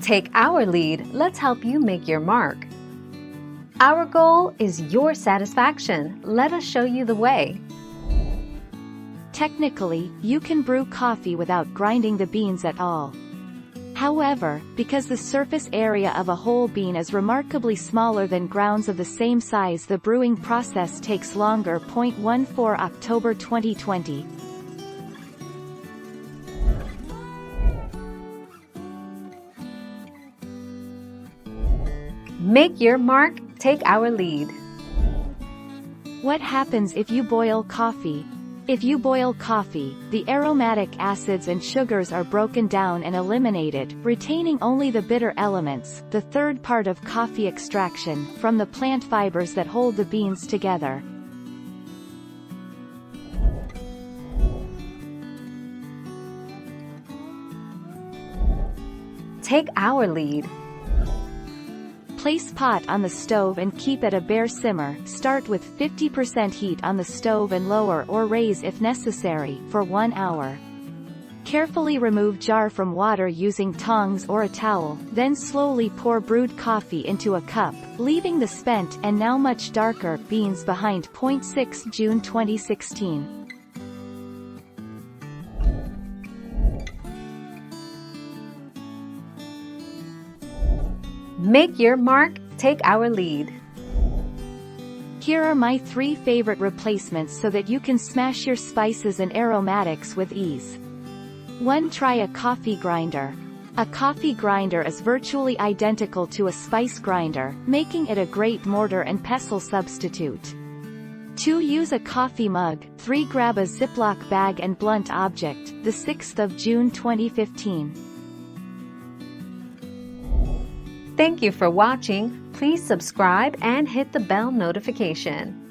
Take our lead, let's help you make your mark. Our goal is your satisfaction. Let us show you the way. Technically, you can brew coffee without grinding the beans at all. However, because the surface area of a whole bean is remarkably smaller than grounds of the same size, the brewing process takes longer. 14 October 2020. Make your mark, take our lead. What happens if you boil coffee? If you boil coffee, the aromatic acids and sugars are broken down and eliminated, retaining only the bitter elements, the third part of coffee extraction, from the plant fibers that hold the beans together. Take our lead. Place pot on the stove and keep at a bare simmer. Start with 50% heat on the stove and lower or raise if necessary, for 1 hour. Carefully remove jar from water using tongs or a towel, then slowly pour brewed coffee into a cup, leaving the spent and now much darker beans behind. 6 June 2016. Make your mark, take our lead. Here are my 3 favorite replacements so that you can smash your spices and aromatics with ease. 1. Try a coffee grinder. A coffee grinder is virtually identical to a spice grinder, making it a great mortar and pestle substitute. 2. Use a coffee mug. 3. Grab a Ziploc bag and blunt object. 6 June 2015. Thank you for watching. Please subscribe and hit the bell notification.